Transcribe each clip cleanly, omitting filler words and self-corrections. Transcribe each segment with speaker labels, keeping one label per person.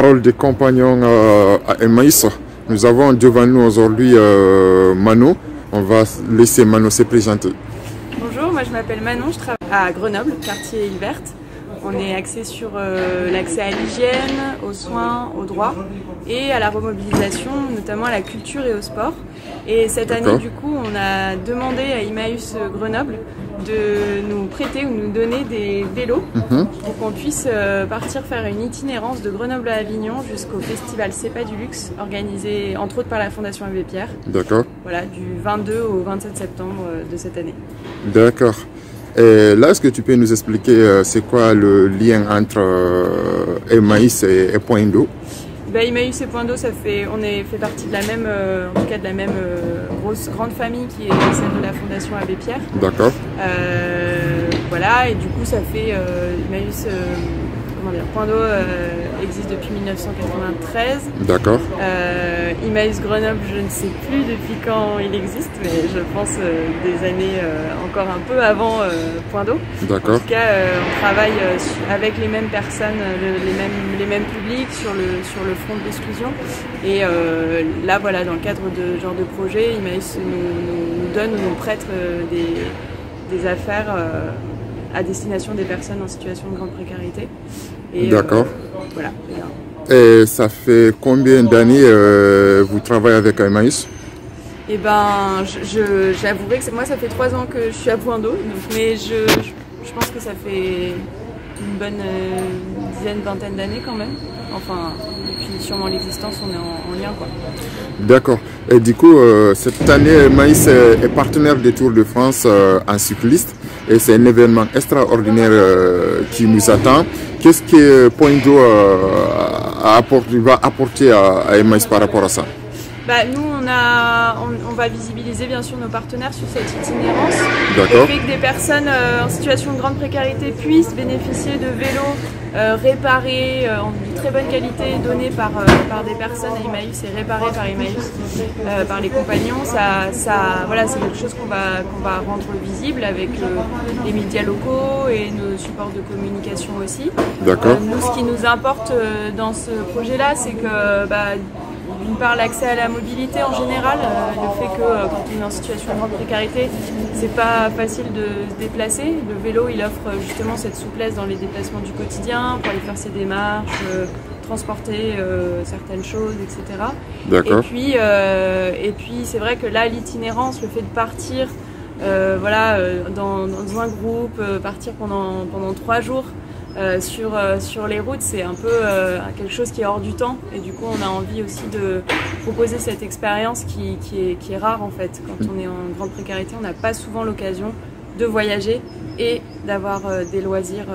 Speaker 1: hall des compagnons à Emmaüs. Nous avons devant nous aujourd'hui Manon. On va laisser Manon se présenter.
Speaker 2: Bonjour, moi je m'appelle Manon, je travaille à Grenoble, quartier Île Verte. On est axé sur l'accès à l'hygiène, aux soins, aux droits et à la remobilisation, notamment à la culture et au sport. Et cette année, du coup, on a demandé à Emmaüs Grenoble de nous prêter ou nous donner des vélos pour qu'on puisse partir faire une itinérance de Grenoble à Avignon jusqu'au festival C'est pas du luxe, organisé entre autres par la Fondation Abbé Pierre.
Speaker 1: D'accord.
Speaker 2: Voilà, du 22 au 27 septembre de cette année.
Speaker 1: D'accord. Et là, est-ce que tu peux nous expliquer c'est quoi le lien entre Emmaüs et Point d'eau?
Speaker 2: Emmaüs et Point d'eau, on fait partie de la même, en tout cas de la même grande famille qui est celle de la Fondation Abbé Pierre.
Speaker 1: D'accord.
Speaker 2: Voilà, et du coup, ça fait Emmaüs, Point d'eau existe depuis 1993.
Speaker 1: D'accord.
Speaker 2: Emmaüs Grenoble, je ne sais plus depuis quand il existe, mais je pense des années encore un peu avant Point d'eau.
Speaker 1: D'accord.
Speaker 2: En tout cas, on travaille avec les mêmes personnes, les mêmes publics sur le front de l'exclusion. Et là, voilà, dans le cadre de ce genre de projet, Emmaüs nous donne ou nous prête des affaires à destination des personnes en situation de grande précarité.
Speaker 1: D'accord.
Speaker 2: Voilà.
Speaker 1: Et ça fait combien d'années vous travaillez avec Emmaüs?
Speaker 2: Eh ben, j'avouerai que moi, ça fait 3 ans que je suis à Point d'eau, mais je pense que ça fait une bonne dizaine, vingtaine d'années quand même. Enfin, depuis sûrement l'existence, on est en lien, quoi.
Speaker 1: D'accord. Et du coup, cette année, Emmaüs est partenaire des Tours de France en cycliste. Et c'est un événement extraordinaire qui nous attend. Qu'est-ce que Point d'eau va apporter à Emmaüs par rapport à ça?
Speaker 2: Nous, on va visibiliser bien sûr nos partenaires sur cette itinérance.
Speaker 1: D'accord.
Speaker 2: Le fait que des personnes en situation de grande précarité puissent bénéficier de vélos réparés, de très bonne qualité, donnés par des personnes à Emmaüs et réparés par Emmaüs, par les compagnons, voilà, c'est quelque chose qu'on va rendre visible avec les médias locaux et nos supports de communication aussi.
Speaker 1: D'accord.
Speaker 2: Nous, ce qui nous importe dans ce projet-là, c'est que d'une part, l'accès à la mobilité en général, le fait que quand on est en situation de grande précarité, c'est pas facile de se déplacer. Le vélo, il offre justement cette souplesse dans les déplacements du quotidien, pour aller faire ses démarches, transporter certaines choses, etc.
Speaker 1: D'accord.
Speaker 2: Et puis c'est vrai que là, l'itinérance, le fait de partir voilà, dans un groupe, partir pendant 3 jours, sur les routes, c'est un peu quelque chose qui est hors du temps, et du coup on a envie aussi de proposer cette expérience qui est rare en fait. Quand on est en grande précarité, on n'a pas souvent l'occasion de voyager et d'avoir des loisirs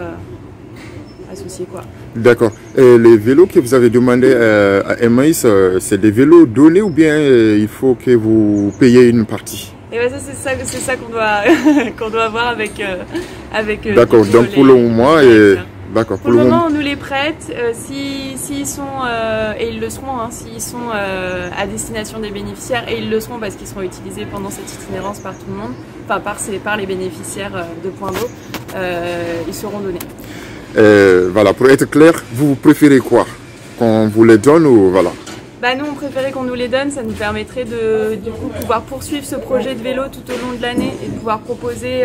Speaker 2: associés, quoi.
Speaker 1: D'accord. Et les vélos que vous avez demandé à Emmaüs, c'est des vélos donnés ou bien il faut que vous payiez une partie?
Speaker 2: Et ben c'est ça qu'on doit qu'on doit voir avec
Speaker 1: D'accord. Donc pour le moment, d'accord.
Speaker 2: Pour le moment, on nous les prête. S'ils sont et ils le seront, hein, s'ils sont à destination des bénéficiaires, et ils le seront parce qu'ils seront utilisés pendant cette itinérance par tout le monde, enfin par les bénéficiaires de Point d'eau, ils seront donnés.
Speaker 1: Voilà. Pour être clair, vous préférez quoi? Qu'on vous les donne ou voilà?
Speaker 2: Nous, on préférait qu'on nous les donne, ça nous permettrait de du coup pouvoir poursuivre ce projet de vélo tout au long de l'année et de pouvoir proposer,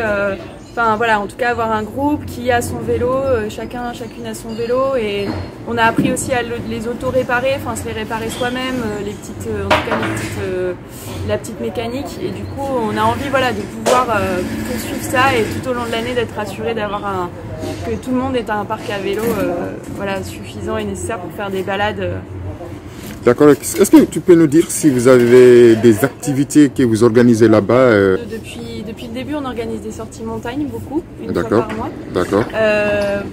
Speaker 2: enfin voilà, en tout cas avoir un groupe qui a son vélo, chacune a son vélo, et on a appris aussi à les auto-réparer, enfin se les réparer soi-même, les petites, en tout cas la petite mécanique, et du coup on a envie, voilà, de pouvoir poursuivre ça et tout au long de l'année d'être assuré d'avoir que tout le monde ait un parc à vélo voilà, suffisant et nécessaire pour faire des balades.
Speaker 1: D'accord. Est-ce que tu peux nous dire si vous avez des activités que vous organisez là-bas?
Speaker 2: Depuis le début, on organise des sorties montagne, beaucoup, une fois par mois.
Speaker 1: D'accord.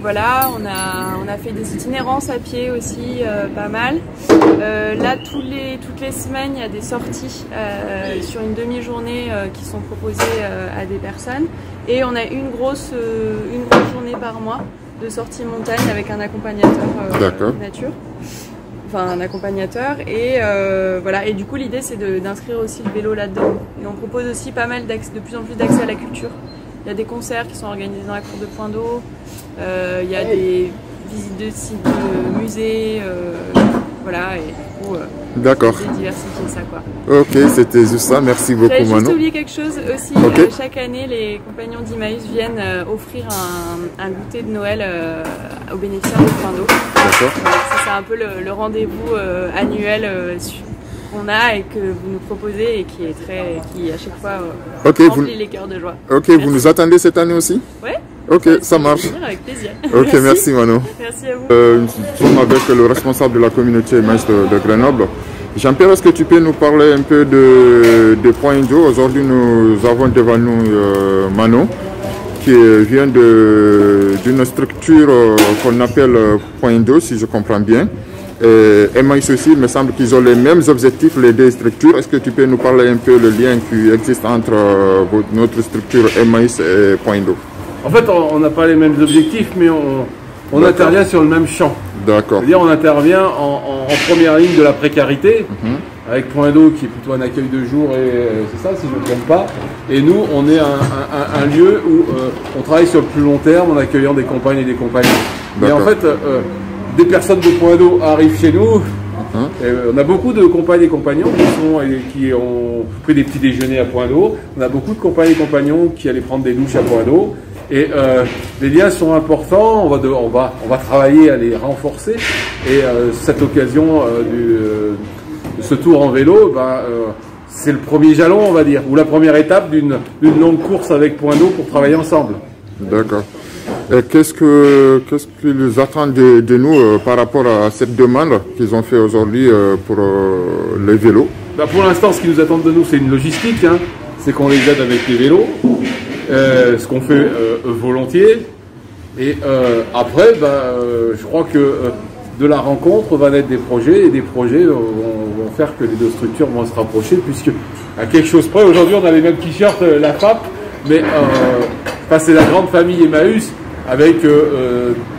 Speaker 2: Voilà, on a fait des itinérances à pied aussi, pas mal. Là, toutes les semaines, il y a des sorties sur une demi-journée qui sont proposées à des personnes. Et on a une grosse journée par mois de sortie montagne avec un accompagnateur nature. Enfin, un accompagnateur, et voilà, et du coup l'idée c'est d'inscrire aussi le vélo là-dedans, et on propose aussi pas mal de plus en plus d'accès à la culture. Il y a des concerts qui sont organisés dans la cour de Point d'eau, il y a visite de sites, de musées, voilà, et du coup,
Speaker 1: d'accord.
Speaker 2: diversifier ça, quoi.
Speaker 1: Ok, c'était juste ça. Merci beaucoup,
Speaker 2: J'avais juste
Speaker 1: Manon.
Speaker 2: oublié quelque chose aussi.
Speaker 1: Ok.
Speaker 2: Chaque année, les compagnons d'Emmaüs viennent offrir un goûter de Noël aux bénéficiaires de Point d'eau.
Speaker 1: D'accord.
Speaker 2: C'est un peu le rendez-vous annuel qu'on a et que vous nous proposez et qui à chaque fois remplit les cœurs de joie.
Speaker 1: Ok,
Speaker 2: merci.
Speaker 1: Vous nous attendez cette année aussi?
Speaker 2: Oui.
Speaker 1: Ok, ça marche.
Speaker 2: Avec plaisir.
Speaker 1: Ok, merci Manon.
Speaker 2: Merci à vous.
Speaker 1: Nous sommes avec le responsable de la communauté Emmaüs de Grenoble. Jean-Pierre, est-ce que tu peux nous parler un peu de Point d'eau? Aujourd'hui, nous avons devant nous Manon, qui vient d'une structure qu'on appelle Point d'eau, si je comprends bien. Emmaüs aussi, il me semble qu'ils ont les mêmes objectifs, les deux structures. Est-ce que tu peux nous parler un peu le lien qui existe entre notre structure Emmaüs et Point d'eau?
Speaker 3: En fait, on n'a pas les mêmes objectifs, mais on intervient sur le même champ.
Speaker 1: D'accord.
Speaker 3: C'est-à-dire on intervient en première ligne de la précarité, avec Point d'eau qui est plutôt un accueil de jour, et c'est ça si je ne me trompe pas. Et nous, on est un lieu où on travaille sur le plus long terme en accueillant des compagnes et des compagnons. Et en fait, des personnes de Point d'eau arrivent chez nous. Et on a beaucoup de compagnes et compagnons qui ont pris des petits déjeuners à Point d'eau. On a beaucoup de compagnes et compagnons qui allaient prendre des douches à Point d'eau. Et les liens sont importants, on va travailler à les renforcer. Et cette occasion de ce tour en vélo, c'est le premier jalon, on va dire, ou la première étape d'une longue course avec Point d'eau pour travailler ensemble.
Speaker 1: D'accord. Et qu'est-ce qu'ils attendent de nous par rapport à cette demande qu'ils ont fait aujourd'hui pour les vélos?
Speaker 3: Pour l'instant, ce qu'ils nous attendent de nous, c'est une logistique, hein. C'est qu'on les aide avec les vélos. Ce qu'on fait volontiers, et après je crois que de la rencontre va naître des projets, et des projets vont faire que les deux structures vont se rapprocher, puisque à quelque chose près, aujourd'hui on a les mêmes t-shirts, la FAP, mais c'est la grande famille Emmaüs avec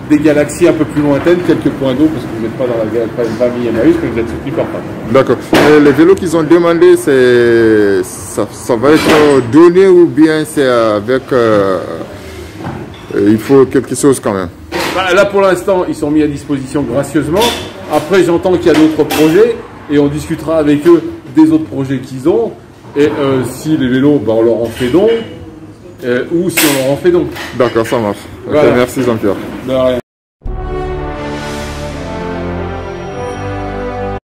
Speaker 3: des galaxies un peu plus lointaines, quelques points d'eau, parce que vous n'êtes pas dans la famille Emmaüs, mais vous êtes soutenus par FAP.
Speaker 1: D'accord. Les vélos qu'ils ont demandé, ça va être donné, ou bien c'est avec... il faut quelque chose quand même?
Speaker 3: Là pour l'instant, ils sont mis à disposition gracieusement. Après, j'entends qu'il y a d'autres projets, et on discutera avec eux des autres projets qu'ils ont. Et si les vélos, on leur en fait don, ou si on leur en fait don.
Speaker 1: D'accord, ça marche.
Speaker 3: Voilà.
Speaker 1: Okay, merci Jean-Pierre.
Speaker 3: De rien.